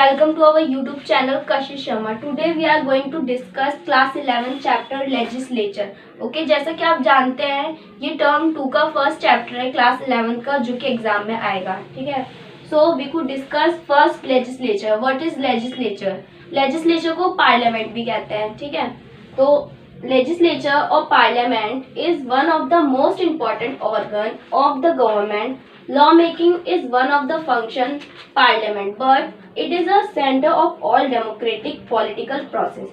Welcome to our YouTube channel Kashish Sharma. Today we are going to discuss class 11 chapter legislature. Okay, जैसा कि आप जानते हैं ये टर्म 2 का फर्स्ट चैप्टर है क्लास 11 का, जो कि एग्जाम में आएगा. ठीक है, so we could discuss first legislature. What is legislature? Legislature को पार्लियामेंट भी कहते हैं. ठीक है, तो legislature or parliament is one of the most important organ of the government. Lawmaking is one of the function parliament, but it is a center of all democratic political process.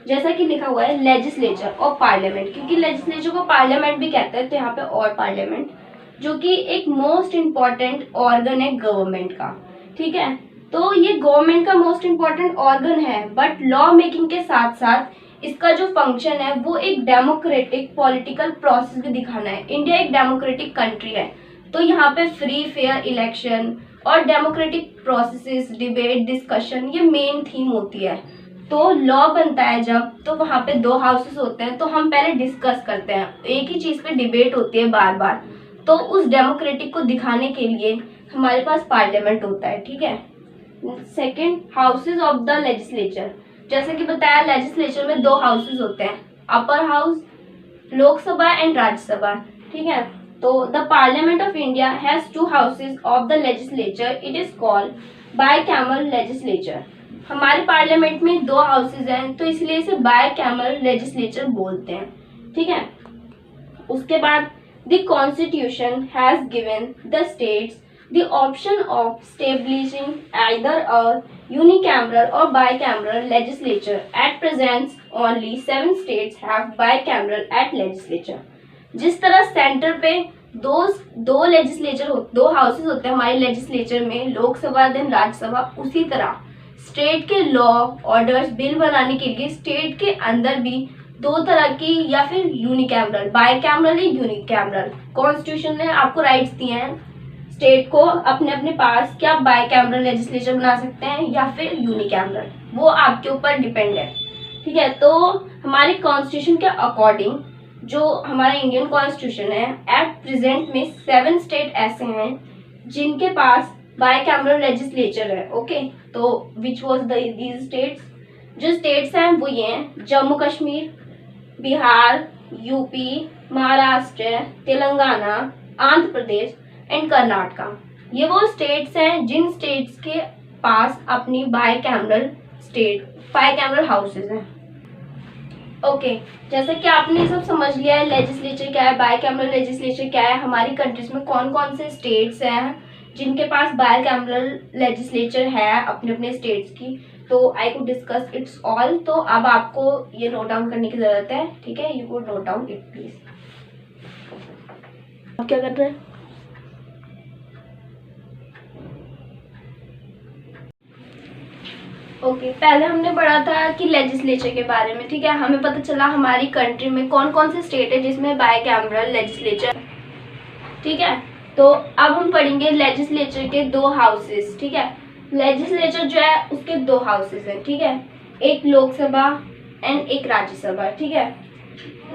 जैसा कि लिखा हुआ है legislature और parliament, क्योंकि legislature को parliament भी कहते हैं, तो यहाँ पे और parliament, जो कि एक most important organ है government का. ठीक है, तो ये government का most important organ है, but law making के साथ साथ इसका जो फंक्शन है वो एक डेमोक्रेटिक पॉलिटिकल प्रोसेस भी दिखाना है. इंडिया एक डेमोक्रेटिक कंट्री है, तो यहाँ पे फ्री फेयर इलेक्शन और डेमोक्रेटिक प्रोसेसेस, डिबेट, डिस्कशन, ये मेन थीम होती है. तो लॉ बनता है जब, तो वहाँ पे 2 हाउसेस होते हैं, तो हम पहले डिस्कस करते हैं. एक ही चीज़ पे डिबेट होती है बार बार, तो उस डेमोक्रेटिक को दिखाने के लिए हमारे पास पार्लियामेंट होता है. ठीक है, second, houses of the legislature. जैसे कि बताया, लेजिस्लेचर में 2 हाउसेज होते हैं, upper house Lok Sabha and Rajya Sabha. ठीक है, तो the Parliament of India has 2 houses of the legislature. It is called bicameral legislature. हमारे पार्लियामेंट में 2 हाउसेज हैं, तो इसलिए इसे बायकैमरल लेजिस्लेचर बोलते हैं. ठीक है, उसके बाद the constitution has given the states the option of establishing either a unicameral or bicameral legislature. At present, only 7 states have bicameral at legislature. जिस तरह सेंटर पे दो लेजिस्लेचर 2 हाउसेज होते हैं हमारे लेजिस्लेचर में, लोकसभा देन राज्यसभा, उसी तरह स्टेट के लॉ ऑर्डर्स बिल बनाने के लिए स्टेट के अंदर भी 2 तरह की, या फिर यूनिकैमरल, बायकैमरल या यूनिकैमरल. कॉन्स्टिट्यूशन ने आपको राइट्स दिए हैं स्टेट को अपने अपने पास, क्या बायकैमरल लेजिस्लेचर बना सकते हैं या फिर यूनिकैमरल, वो आपके ऊपर डिपेंड है. ठीक है, तो हमारे कॉन्स्टिट्यूशन के अकॉर्डिंग जो हमारा इंडियन कॉन्स्टिट्यूशन है, एट प्रेजेंट में 7 स्टेट ऐसे हैं जिनके पास बायकैमरल लेजिस्लेचर है. ओके, तो विच वॉज दीज स्टेट्स? जो स्टेट्स हैं वो ये हैं: जम्मू कश्मीर, बिहार, यूपी, महाराष्ट्र, तेलंगाना, आंध्र प्रदेश एंड कर्नाटका. ये वो स्टेट्स हैं जिन स्टेट्स के पास अपनी बायकैमरल हाउसेज हैं. ओके, जैसा कि आपने सब समझ लिया है लेजिस्लेचर क्या है, बायकैमरल लेजिस्लेचर क्या है, हमारी कंट्रीज में कौन कौन से स्टेट्स हैं जिनके पास बायकैमरल लेजिस्लेचर है अपने अपने स्टेट्स की, तो I could discuss it's all. तो अब आपको ये नोट डाउन करने की जरूरत है. ठीक है, you could note down it please. आप क्या कर रहे हैं? ओके, पहले हमने पढ़ा था कि लेजिस्लेचर के बारे में. ठीक है, हमें पता चला हमारी कंट्री में कौन कौन से स्टेट है जिसमें बायकैमरल लेजिस्लेचर. ठीक है, तो अब हम पढ़ेंगे लेजिस्लेचर के 2 हाउसेस. ठीक है, लेजिस्लेचर जो है उसके 2 हाउसेस हैं. ठीक है, एक लोकसभा एंड एक राज्यसभा. ठीक है,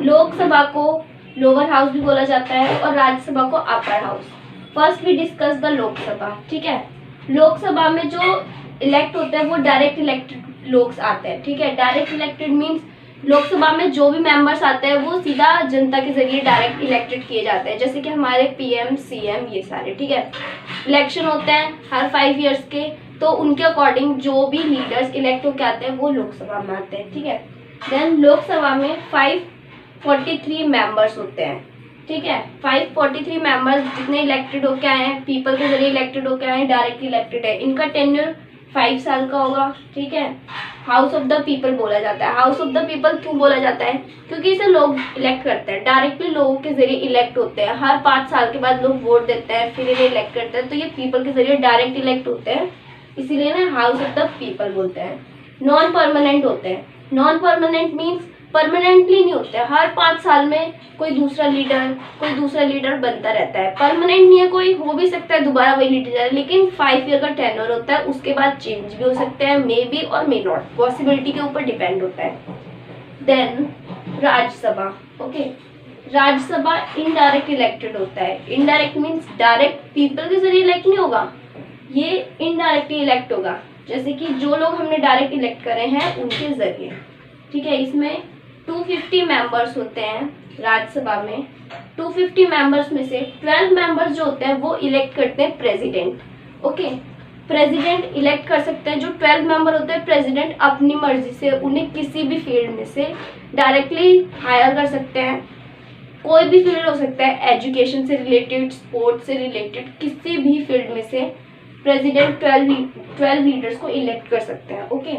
लोकसभा को लोअर हाउस भी बोला जाता है और राज्यसभा को upper house. First we discuss the Lok Sabha. ठीक है, लोकसभा में जो इलेक्ट होते हैं वो डायरेक्ट इलेक्टेड लोग आते हैं. ठीक है, डायरेक्ट इलेक्टेड मीन्स लोकसभा में जो भी मेंबर्स आते हैं वो सीधा जनता के जरिए डायरेक्ट इलेक्टेड किए जाते हैं, जैसे कि हमारे पीएम, सीएम, ये सारे. ठीक है, इलेक्शन होते हैं हर 5 ईयर्स के, तो उनके अकॉर्डिंग जो भी लीडर्स इलेक्ट होकर आते हैं वो लोकसभा में आते हैं. ठीक है, देन लोकसभा में 543 मेंबर्स होते हैं. ठीक है, 543 मेंबर्स जितने इलेक्टेड होके आए हैं, पीपल के जरिए इलेक्टेड होके आए हैं, डायरेक्ट इलेक्टेड है. इनका टेन्योर 5 साल का होगा. ठीक है, हाउस ऑफ द पीपल बोला जाता है. हाउस ऑफ द पीपल क्यों बोला जाता है? क्योंकि इसे लोग इलेक्ट करते हैं, डायरेक्टली लोगों के जरिए इलेक्ट होते हैं. हर 5 साल के बाद लोग वोट देते हैं, फिर इन्हें इलेक्ट करते हैं, तो ये पीपल के जरिए डायरेक्ट इलेक्ट होते हैं, इसीलिए ना हाउस ऑफ द पीपल बोलते हैं. नॉन परमानेंट होते हैं. नॉन परमानेंट मीन्स परमानेंटली नहीं होते, हर 5 साल में कोई दूसरा लीडर बनता रहता है. परमानेंट नहीं है, कोई हो भी सकता है दोबारा वही लीडर, लेकिन 5 ईयर का टेन्योर होता है. उसके बाद चेंज भी हो सकते हैं, मे बी और मे नॉट, पॉसिबिलिटी के ऊपर डिपेंड होता है. Then Rajya Sabha. Okay, Rajya Sabha indirect elected होता है. इनडायरेक्ट मीन्स डायरेक्ट पीपल के जरिए इलेक्ट नहीं होगा, ये इनडायरेक्टली इलेक्ट होगा. जैसे कि जो लोग हमने डायरेक्ट इलेक्ट करे हैं उनके जरिए, ठीक है। इसमें 250 मेंबर्स होते हैं राज्यसभा में। 250 मेंबर्स में से 12 मेंबर्स जो होते हैं वो इलेक्ट करते हैं प्रेसिडेंट, ओके। प्रेसिडेंट इलेक्ट कर सकते हैं, जो 12 मेंबर होते हैं प्रेसिडेंट अपनी मर्जी से उन्हें किसी भी फील्ड में से डायरेक्टली हायर कर सकते हैं। कोई भी फील्ड हो सकता है, एजुकेशन से रिलेटेड, स्पोर्ट्स से रिलेटेड, किसी भी फील्ड में से प्रेसिडेंट 12 लीडर्स को इलेक्ट कर सकते हैं, ओके।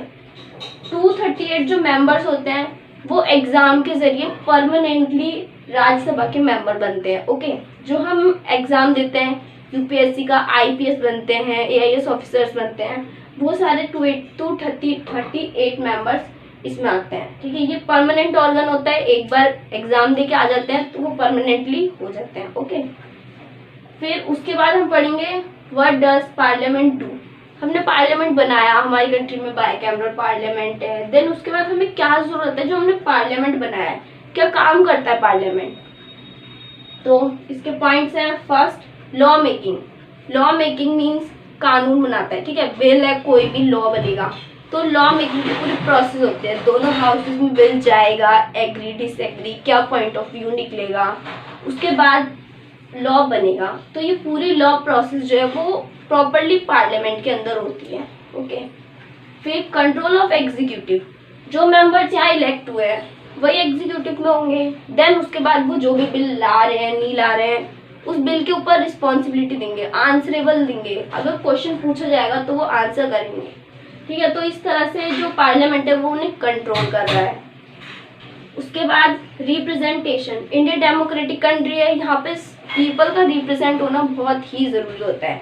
238 जो मेंबर्स होते हैं वो एग्जाम के जरिए परमानेंटली राज्यसभा के मेंबर बनते हैं, ओके। जो हम एग्जाम देते हैं यूपीएससी का, आईपीएस बनते हैं, एआईएस ऑफिसर्स बनते हैं, वो सारे 238 मेंबर्स इसमें आते हैं, ठीक है। ये परमानेंट ऑर्गन होता है, एक बार एग्जाम दे के आ जाते हैं तो वो परमानेंटली हो जाते हैं, ओके। फिर उसके बाद हम पढ़ेंगे व्हाट डज पार्लियामेंट डू। हमने पार्लियामेंट बनाया, हमारी कंट्री में बाइकैमरल पार्लियामेंट है। देन उसके बाद हमें क्या जरूरत है, जो हमने पार्लियामेंट बनाया है क्या काम करता है पार्लियामेंट। तो इसके पॉइंट्स हैं, first law making. Law making means कानून बनाता है, ठीक है। बिल है, कोई भी लॉ बनेगा तो लॉ मेकिंग की पूरी प्रोसेस होती है। दोनों हाउसेज में बिल जाएगा, एग्री डिसएग्री, क्या पॉइंट ऑफ व्यू निकलेगा, उसके बाद लॉ बनेगा। तो ये पूरी लॉ प्रोसेस जो है वो प्रॉपरली पार्लियामेंट के अंदर होती है, ओके। फिर कंट्रोल ऑफ एग्जीक्यूटिव, जो मेंबर्स यहाँ इलेक्ट हुए हैं वही एग्जीक्यूटिव में होंगे। देन उसके बाद वो जो भी बिल ला रहे हैं नहीं ला रहे हैं उस बिल के ऊपर रिस्पॉन्सिबिलिटी देंगे, आंसरेबल देंगे। अगर क्वेश्चन पूछा जाएगा तो वो आंसर करेंगे, ठीक है। तो इस तरह से जो पार्लियामेंट है वो उन्हें कंट्रोल कर रहा है। उसके बाद रिप्रेजेंटेशन, इंडिया डेमोक्रेटिक कंट्री है, यहाँ पे पीपल का रिप्रेजेंट होना बहुत ही ज़रूरी होता है।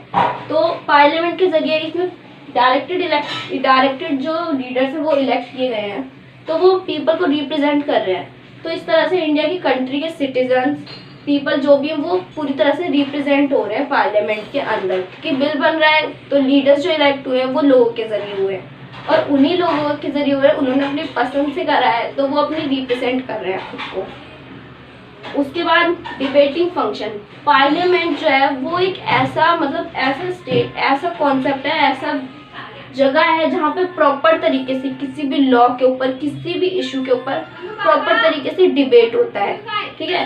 तो पार्लियामेंट के जरिए इसमें डायरेक्टेड जो लीडर्स हैं वो इलेक्ट किए गए हैं, तो वो पीपल को रिप्रेजेंट कर रहे हैं। तो इस तरह से इंडिया की कंट्री के सिटीजन्स, पीपल जो भी हैं वो पूरी तरह से रिप्रेजेंट हो रहे हैं पार्लियामेंट के अंदर, कि बिल बन रहा है तो लीडर्स जो इलेक्ट हुए हैं वो लोगों के जरिए हुए हैं, और उन्हीं लोगों के जरिए हुए, उन्होंने अपनी पसंद से करा है तो वो अपनी रिप्रेजेंट कर रहे हैं खुद को। उसके बाद डिबेटिंग फंक्शन, पार्लियामेंट जो है वो एक ऐसा ऐसा स्टेट, ऐसा कॉन्सेप्ट है, ऐसा जगह है जहाँ पे प्रॉपर तरीके से किसी भी लॉ के ऊपर, किसी भी इशू के ऊपर प्रॉपर तरीके से डिबेट होता है, ठीक है।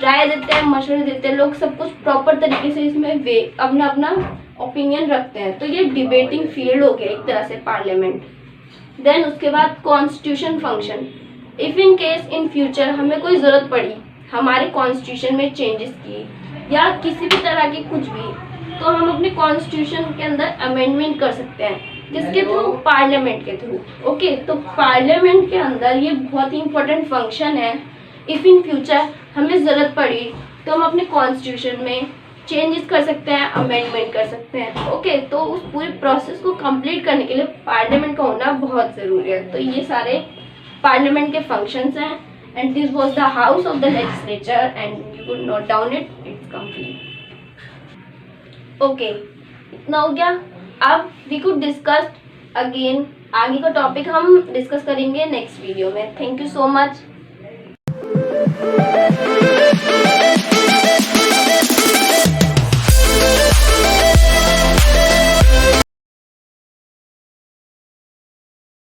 राय देते हैं, मशवरे देते हैं लोग, सब कुछ प्रॉपर तरीके से इसमें अपना अपना ओपिनियन रखते हैं। तो ये डिबेटिंग फील्ड हो गया एक तरह से पार्लियामेंट। देन उसके बाद constitution function, if in case in future हमें कोई ज़रूरत पड़ी हमारे कॉन्स्टिट्यूशन में चेंजेस की या किसी भी तरह की कुछ भी, तो हम अपने कॉन्स्टिट्यूशन के अंदर अमेंडमेंट कर सकते हैं, जिसके थ्रू, पार्लियामेंट के थ्रू, ओके। तो पार्लियामेंट के अंदर ये बहुत ही इंपॉर्टेंट फंक्शन है। इफ़ इन फ्यूचर हमें ज़रूरत पड़ी तो हम अपने कॉन्स्टिट्यूशन में चेंजेस कर सकते हैं, अमेंडमेंट कर सकते हैं, ओके। तो उस पूरे प्रोसेस को कंप्लीट करने के लिए पार्लियामेंट का होना बहुत ज़रूरी है। तो ये सारे पार्लियामेंट के फंक्शंस हैं, and this was the house of the legislature and you could note down it, it's complete, okay. इतना हो गया। अब वी कुड डिस्कस अगेन, आगे का टॉपिक हम डिस्कस करेंगे नेक्स्ट वीडियो में। Thank you so much.